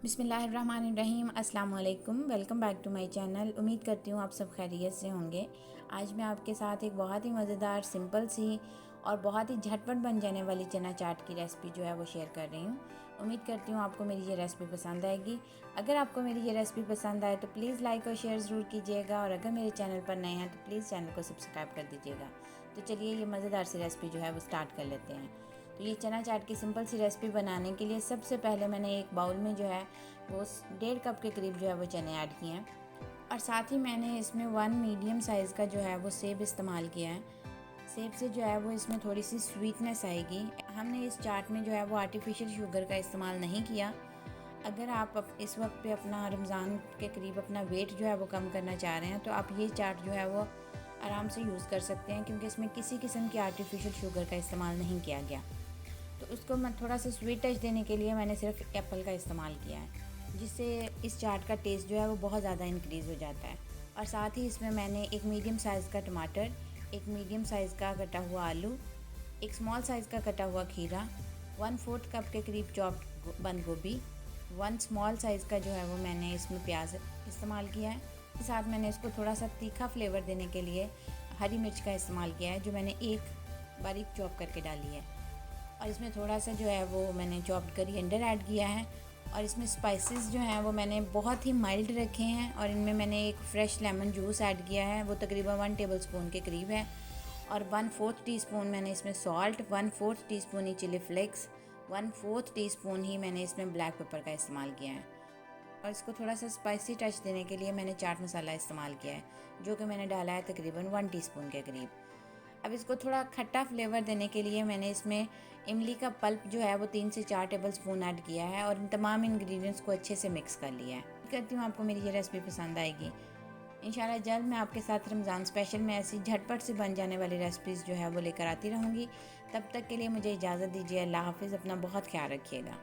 बिस्मिल्लाहिर्रहमानिर्रहीम अस्सलाम वालेकुम। Welcome back to my channel. उम्मीद करती हूँ आप सब खैरियत से होंगे। आज मैं आपके साथ एक बहुत ही मज़ेदार, सिंपल सी और बहुत ही झटपट बन जाने वाली चना चाट की रेसिपी जो है वो शेयर कर रही हूँ। उम्मीद करती हूँ आपको मेरी ये रेसिपी पसंद आएगी। अगर आपको मेरी ये रेसिपी पसंद आए तो प्लीज़ लाइक और शेयर ज़रूर कीजिएगा, और अगर मेरे चैनल पर नए हैं तो प्लीज़ चैनल को सब्सक्राइब कर दीजिएगा। तो चलिए ये मज़ेदार सी रेसिपी जो है वो स्टार्ट कर लेते हैं। तो ये चना चाट की सिंपल सी रेसिपी बनाने के लिए सबसे पहले मैंने एक बाउल में जो है वो 1.5 कप के करीब जो है वो चने ऐड किए हैं, और साथ ही मैंने इसमें 1 मीडियम साइज़ का जो है वो सेब इस्तेमाल किया है। सेब से जो है वो इसमें थोड़ी सी स्वीटनेस आएगी। हमने इस चाट में जो है वो आर्टिफिशियल शुगर का इस्तेमाल नहीं किया। अगर आप इस वक्त पे अपना रमज़ान के करीब अपना वेट जो है वो कम करना चाह रहे हैं तो आप ये चाट जो है वो आराम से यूज़ कर सकते हैं, क्योंकि इसमें किसी किस्म की आर्टिफिशियल शुगर का इस्तेमाल नहीं किया गया। तो उसको मैं थोड़ा सा स्वीट टच देने के लिए मैंने सिर्फ एप्पल का इस्तेमाल किया है, जिससे इस चाट का टेस्ट जो है वो बहुत ज़्यादा इंक्रीज़ हो जाता है। और साथ ही इसमें मैंने एक मीडियम साइज़ का टमाटर, एक मीडियम साइज़ का कटा हुआ आलू, एक स्मॉल साइज़ का कटा हुआ खीरा, 1/4 कप के करीब चॉप्ड बंद गोभी, 1 स्मॉल साइज़ का जो है वो मैंने इसमें प्याज इस्तेमाल किया है। इसके साथ मैंने इसको थोड़ा सा तीखा फ्लेवर देने के लिए हरी मिर्च का इस्तेमाल किया है, जो मैंने एक बारीक चॉप करके डाली है। और इसमें थोड़ा सा जो है वो मैंने चॉप्ड कोरिएंडर ऐड किया है। और इसमें स्पाइसेस जो हैं वो मैंने बहुत ही माइल्ड रखे हैं, और इनमें मैंने एक फ़्रेश लेमन जूस ऐड किया है, वो तकरीबन 1 टेबलस्पून के करीब है। और 1/4 टीस्पून मैंने इसमें सॉल्ट, 1/4 टीस्पून ही चिली फ्लेक्स, 1/4 टीस्पून ही मैंने इसमें ब्लैक पेपर का इस्तेमाल किया है। और इसको थोड़ा सा स्पाइसी टच देने के लिए मैंने चाट मसाला इस्तेमाल किया है, जो कि मैंने डाला है तकरीबन 1 टीस्पून के करीब। अब इसको थोड़ा खट्टा फ्लेवर देने के लिए मैंने इसमें इमली का पल्प जो है वो 3 से 4 टेबलस्पून ऐड किया है, और इन तमाम इंग्रेडिएंट्स को अच्छे से मिक्स कर लिया है। करती हूँ आपको मेरी ये रेसिपी पसंद आएगी। इंशाल्लाह जल्द मैं आपके साथ रमज़ान स्पेशल में ऐसी झटपट से बन जाने वाली रेसिपीज़ जो है वो लेकर आती रहूँगी। तब तक के लिए मुझे इजाज़त दीजिए। अल्लाह हाफ़िज़। अपना बहुत ख्याल रखिएगा।